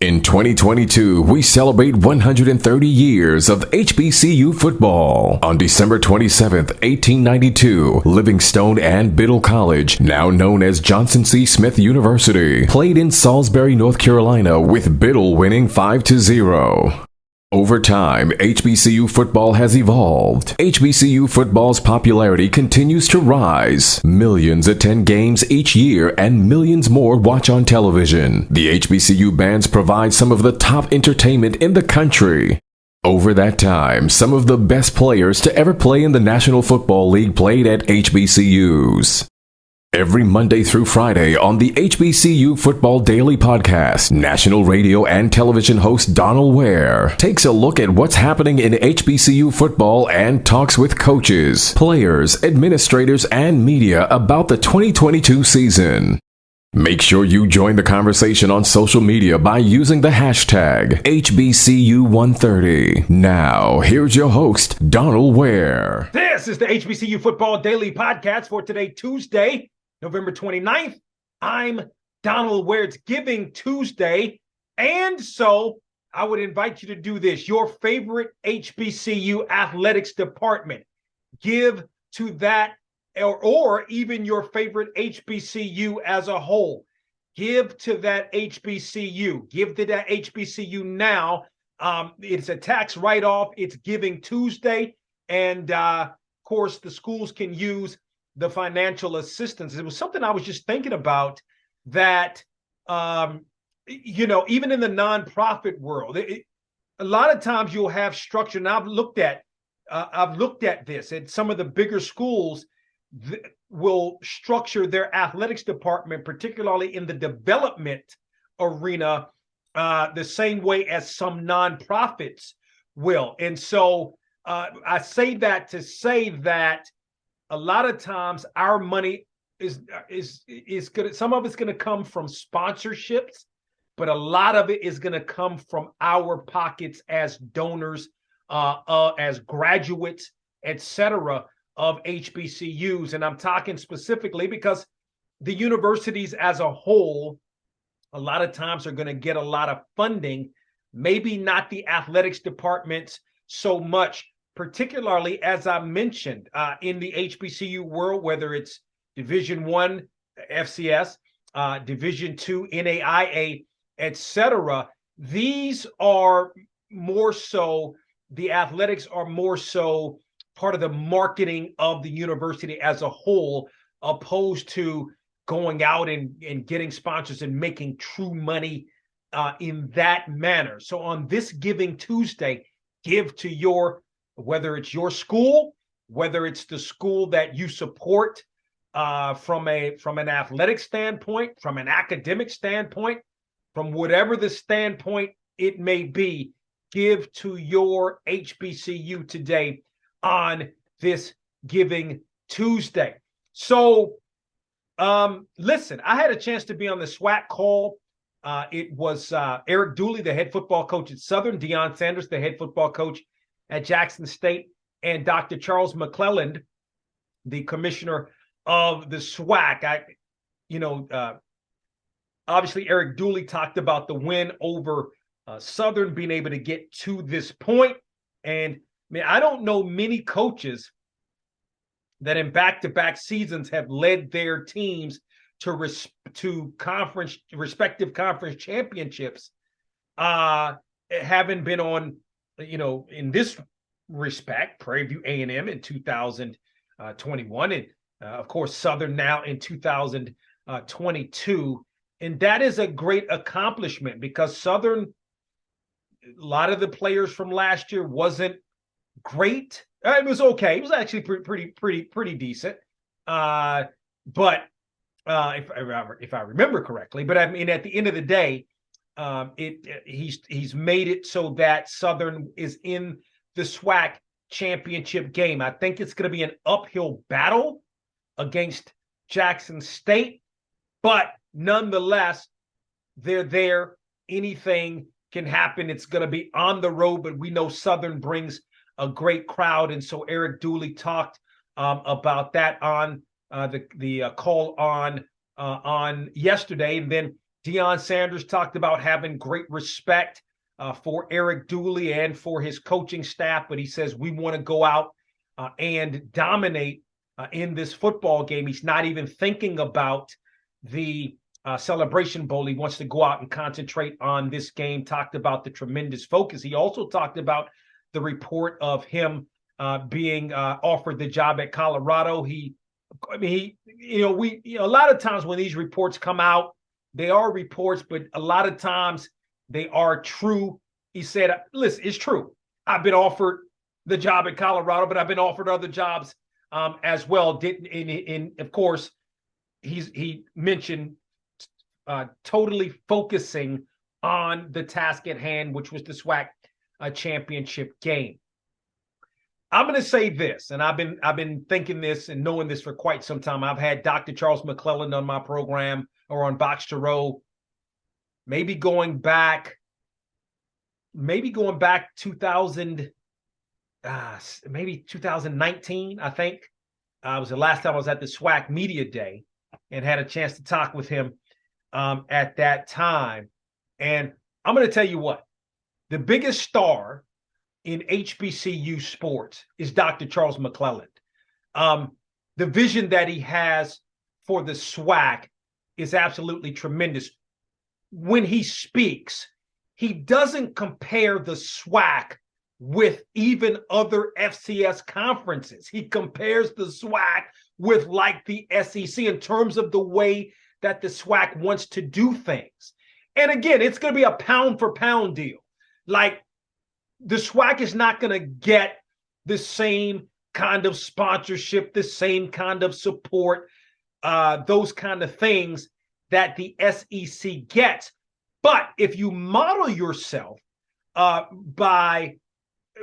In 2022, we celebrate 130 years of HBCU football. On December 27th, 1892, Livingstone and Biddle College, now known as Johnson C. Smith University, played in Salisbury, North Carolina, with Biddle winning 5-0. Over time, HBCU football has evolved. HBCU football's popularity continues to rise. Millions attend games each year and millions more watch on television. The HBCU bands provide some of the top entertainment in the country. Over that time, some of the best players to ever play in the National Football League played at HBCUs. Every Monday through Friday on the HBCU Football Daily Podcast, national radio and television host Donal Ware takes a look at what's happening in HBCU football and talks with coaches, players, administrators, and media about the 2022 season. Make sure you join the conversation on social media by using the hashtag HBCU130. Now, here's your host, Donal Ware. This is the HBCU Football Daily Podcast for today, Tuesday, November 29th. I'm Donal Ware. It's Giving Tuesday. And so I would invite you to do this. Your favorite HBCU athletics department. Give to that or even your favorite HBCU as a whole. Give to that HBCU. Give to that HBCU now. It's a tax write-off. It's Giving Tuesday. And, of course, the schools can use the financial assistance. It was something I was just thinking about that, even in the nonprofit world, a lot of times you'll have structure. And I've looked at this at some of the bigger schools will structure their athletics department, particularly in the development arena, the same way as some nonprofits will. And so I say that to say that a lot of times our money is good. Some of it's going to come from sponsorships, but a lot of it is going to come from our pockets as donors, as graduates, etc. of HBCUs. And I'm talking specifically because the universities as a whole, a lot of times are going to get a lot of funding, maybe not the athletics departments so much, particularly as I mentioned in the HBCU world, whether it's Division I FCS, Division II NAIA, etc. These are more so, the athletics are more so part of the marketing of the university as a whole, opposed to going out and getting sponsors and making true money in that manner. So on this Giving Tuesday, give to whether it's your school, whether it's the school that you support from an athletic standpoint, from an academic standpoint, from whatever the standpoint it may be, give to your HBCU today on this Giving Tuesday. So, listen, I had a chance to be on the SWAC call. It was Eric Dooley, the head football coach at Southern, Deion Sanders, the head football coach at Jackson State, and Dr. Charles McClelland, the commissioner of the SWAC. Obviously Eric Dooley talked about the win over Southern, being able to get to this point. And I don't know many coaches that in back-to-back seasons have led their teams to respective conference championships, having been on, in this respect, Prairie View A&M in 2021, and of course Southern now in 2022. And that is a great accomplishment because Southern, a lot of the players from last year wasn't great. It was okay. It was actually pretty decent. But if I remember correctly, but at the end of the day, he's made it so that Southern is in the SWAC championship game. I think it's going to be an uphill battle against Jackson State, but nonetheless, they're there. Anything can happen. It's going to be on the road, but we know Southern brings a great crowd, and so Eric Dooley talked about that on the call on yesterday, and then Deion Sanders talked about having great respect for Eric Dooley and for his coaching staff, but he says we want to go out and dominate in this football game. He's not even thinking about the Celebration Bowl. He wants to go out and concentrate on this game. Talked about the tremendous focus. He also talked about the report of him being offered the job at Colorado. A lot of times when these reports come out, they are reports, but a lot of times they are true. He said, listen, it's true. I've been offered the job at Colorado, but I've been offered other jobs as well. Of course, he mentioned totally focusing on the task at hand, which was the SWAC championship game. I'm going to say this, and I've been thinking this and knowing this for quite some time. I've had Dr. Charles McClelland on my program or on Box to Row, maybe going back 2000, maybe 2019, I think. It was the last time I was at the SWAC Media Day and had a chance to talk with him at that time. And I'm going to tell you what, the biggest star in HBCU sports is Dr. Charles McClelland. The vision that he has for the SWAC is absolutely tremendous. When he speaks, he doesn't compare the SWAC with even other FCS conferences. He compares the SWAC with like the SEC in terms of the way that the SWAC wants to do things. And again, it's going to be a pound for pound deal. Like, the SWAC is not going to get the same kind of sponsorship, the same kind of support, those kind of things that the SEC gets. But if you model yourself by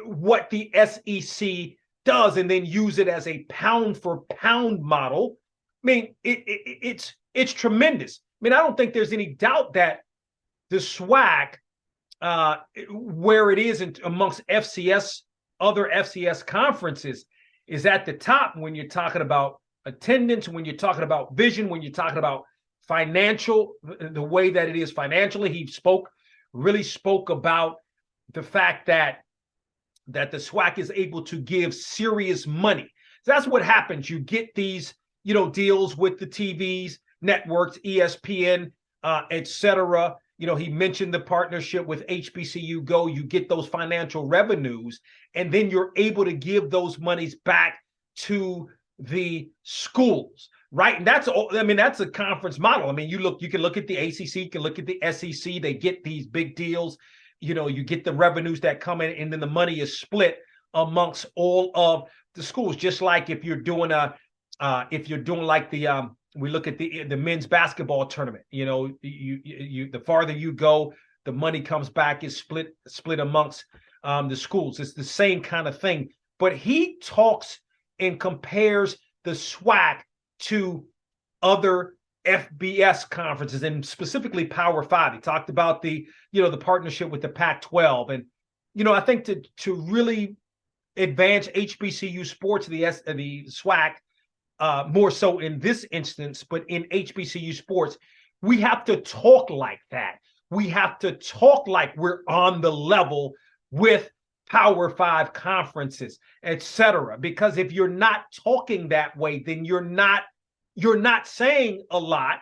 what the SEC does and then use it as a pound for pound model, I mean, it's tremendous. I mean, I don't think there's any doubt that the SWAC, where it is amongst other FCS conferences, is at the top when you're talking about attendance, when you're talking about vision, when you're talking about financial, the way that it is financially. He really spoke about the fact that the SWAC is able to give serious money. So that's what happens. You get these, deals with the TVs, networks, ESPN, etc. He mentioned the partnership with HBCU Go. You get those financial revenues, and then you're able to give those monies back to the schools, right? And that's a conference model. I mean, you can look at the ACC, you can look at the SEC. They get these big deals. You get the revenues that come in, and then the money is split amongst all of the schools. Just like if you're doing we look at the men's basketball tournament. The farther you go, the money comes back, is split amongst the schools. It's the same kind of thing. But he talks and compares the SWAC to other FBS conferences, and specifically Power 5. He talked about the partnership with the Pac-12. And, I think to really advance HBCU sports, the SWAC, more so in this instance, but in HBCU sports, we have to talk like that. We have to talk like we're on the level with Power 5 conferences, etc. Because if you're not talking that way, then you're not saying a lot.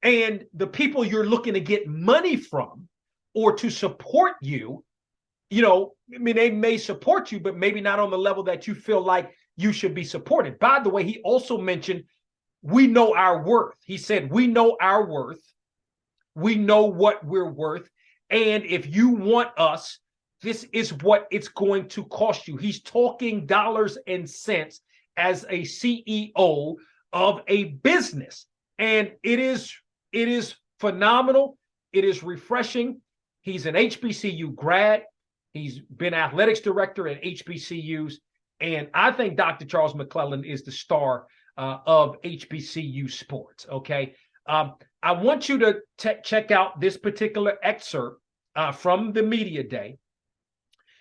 And the people you're looking to get money from or to support you, they may support you, but maybe not on the level that you feel like you should be supported. By the way, he also mentioned we know our worth. He said, we know our worth. We know what we're worth. And if you want us, this is what it's going to cost you. He's talking dollars and cents as a CEO of a business. And it is phenomenal. It is refreshing. He's an HBCU grad. He's been athletics director at HBCUs. And I think Dr. Charles McClelland is the star of HBCU sports, okay? I want you to check out this particular excerpt from the media day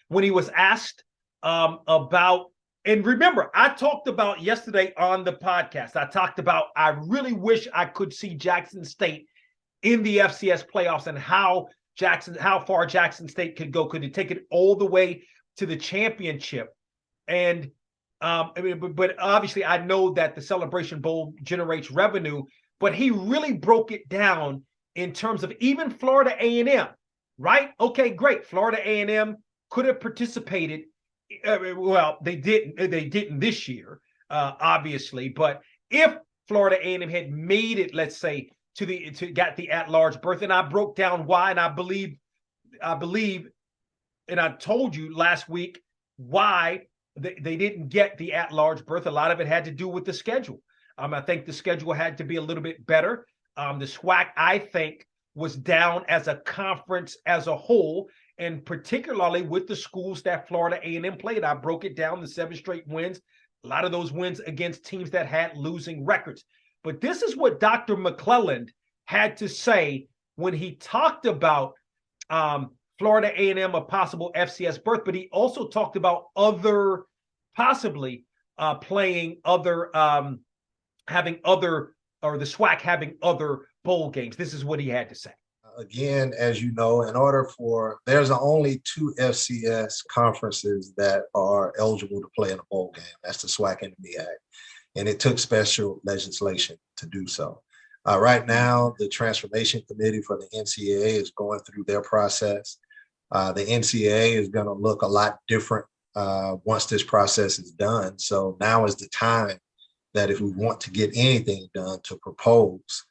when he was asked about, and remember, I talked about yesterday on the podcast, I talked about, I really wish I could see Jackson State in the FCS playoffs and how far Jackson State could go. Could it take it all the way to the championship? And but obviously I know that the Celebration Bowl generates revenue, but he really broke it down in terms of even Florida A&M, right? Okay, great. Florida A&M could have participated. Well, they didn't this year, obviously. But if Florida A&M had made it, let's say, got the at-large berth, and I broke down why, and I believe, and I told you last week why they didn't get the at-large berth. A lot of it had to do with the schedule. I think the schedule had to be a little bit better. The SWAC, I think, was down as a conference as a whole, and particularly with the schools that Florida A&M played. I broke it down, the 7 straight wins, a lot of those wins against teams that had losing records. But this is what Dr. McClelland had to say when he talked about Florida A&M, a possible FCS berth, but he also talked about other, possibly playing other, having other, or the SWAC having other bowl games. This is what he had to say. Again, as you know, there's only 2 FCS conferences that are eligible to play in a bowl game. That's the SWAC and the MEAC. And it took special legislation to do so. Right now, the Transformation Committee for the NCAA is going through their process. The NCAA is going to look a lot different once this process is done. So now is the time that if we want to get anything done, to propose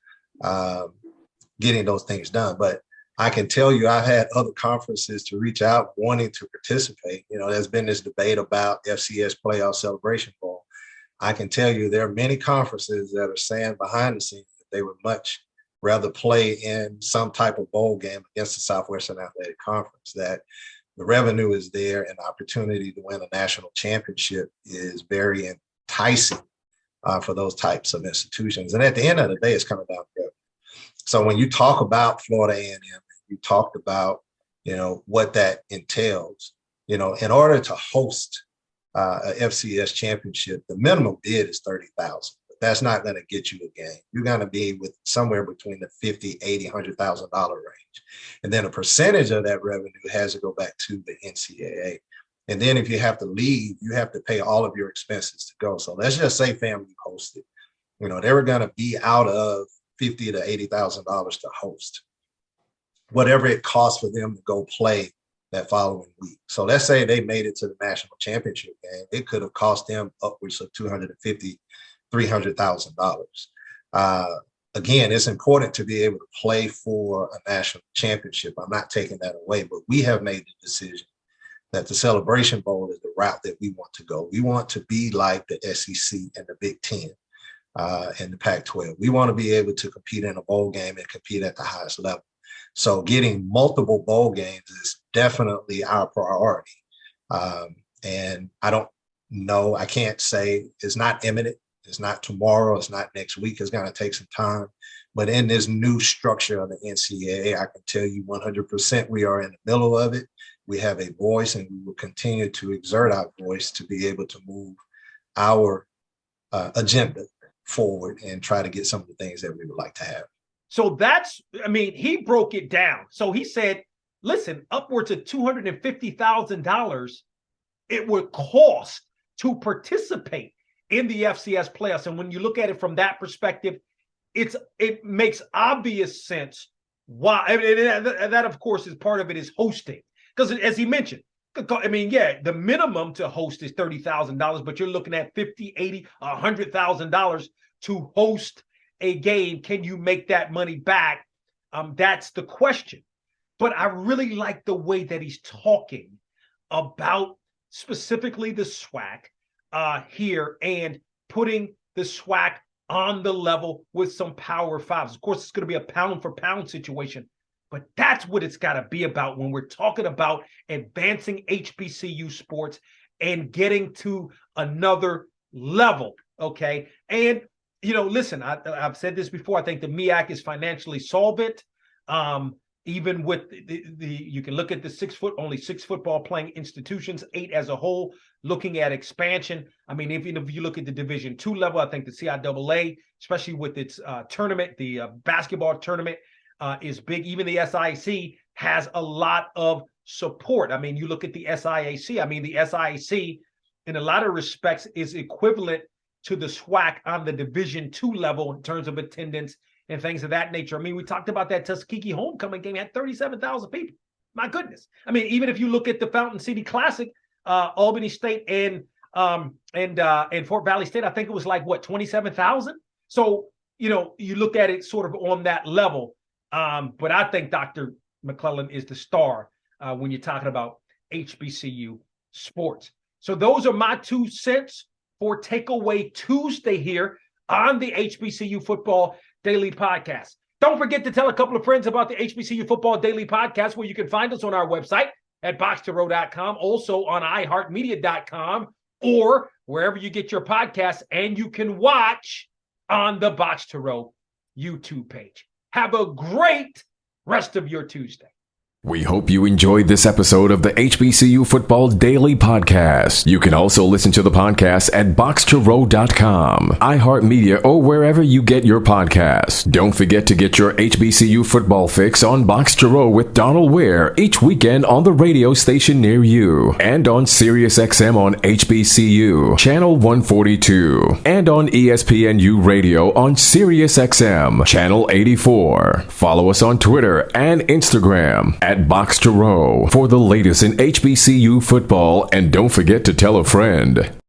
getting those things done. But I can tell you, I've had other conferences to reach out wanting to participate. You know, there's been this debate about FCS Playoff Celebration Bowl. I can tell you there are many conferences that are saying behind the scenes that they would much rather play in some type of bowl game against the Southwestern Athletic Conference, that the revenue is there and the opportunity to win a national championship is very enticing for those types of institutions. And at the end of the day, it's coming down to revenue. So when you talk about Florida A&M, you talked about, you know, what that entails, you know, in order to host a FCS championship, the minimum bid is $30,000. But that's not going to get you a game. You're going to be with somewhere between the $50,000, $80,000, $100,000 range. And then a percentage of that revenue has to go back to the NCAA. And then if you have to leave, you have to pay all of your expenses to go. So let's just say family hosted, you know, they were going to be out of $50,000 to $80,000 to host, whatever it costs for them to go play that following week. So let's say they made it to the national championship game. It could have cost them upwards of $250,000, $300,000. Again, it's important to be able to play for a national championship. I'm not taking that away, but we have made the decision that the Celebration Bowl is the route that we want to go. We want to be like the SEC and the Big Ten and the Pac-12. We want to be able to compete in a bowl game and compete at the highest level. So getting multiple bowl games is definitely our priority. And I don't know, I can't say it's not imminent. It's not tomorrow. It's not next week. It's going to take some time. But in this new structure of the NCAA, I can tell you 100% we are in the middle of it. We have a voice, and we will continue to exert our voice to be able to move our agenda forward and try to get some of the things that we would like to have. So that's, I mean, he broke it down. So he said, listen, upwards of $250,000 it would cost to participate in the FCS playoffs. And when you look at it from that perspective, it makes obvious sense why. I mean, that of course is part of it is hosting. Because as he mentioned, I mean, yeah, the minimum to host is $30,000, but you're looking at $50,000, $80,000, $100,000 to host a game. Can you make that money back? That's the question. But I really like the way that he's talking about specifically the SWAC here and putting the SWAC on the level with some Power Fives. Of course, it's going to be a pound for pound situation. But that's what it's got to be about when we're talking about advancing HBCU sports and getting to another level, okay? And, you know, listen, I've said this before. I think the MEAC is financially solvent. Even with you can look at the only six football playing institutions, 8 as a whole, looking at expansion. I mean, even if you look at the Division II level, I think the CIAA, especially with its tournament, the basketball tournament, is big. Even the SIAC has a lot of support. I mean, you look at the SIAC. I mean, the SIAC, in a lot of respects, is equivalent to the SWAC on the Division II level in terms of attendance and things of that nature. I mean, we talked about that Tuskegee homecoming game, had 37,000 people. My goodness. I mean, even if you look at the Fountain City Classic, Albany State and Fort Valley State, I think it was like, what, 27,000? So, you know, you look at it sort of on that level. But I think Dr. McClelland is the star when you're talking about HBCU sports. So those are my 2 cents for Takeaway Tuesday here on the HBCU Football Daily Podcast. Don't forget to tell a couple of friends about the HBCU Football Daily Podcast, where you can find us on our website at boxtorow.com, also on iHeartMedia.com, or wherever you get your podcasts, and you can watch on the Box to Row YouTube page. Have a great rest of your Tuesday. We hope you enjoyed this episode of the HBCU Football Daily Podcast. You can also listen to the podcast at boxtorow.com, iHeartMedia, or wherever you get your podcasts. Don't forget to get your HBCU football fix on Box to Row with Donal Ware each weekend on the radio station near you, and on SiriusXM on HBCU, Channel 142, and on ESPNU Radio on SiriusXM, Channel 84. Follow us on Twitter and Instagram at Box to Row for the latest in HBCU football, and don't forget to tell a friend.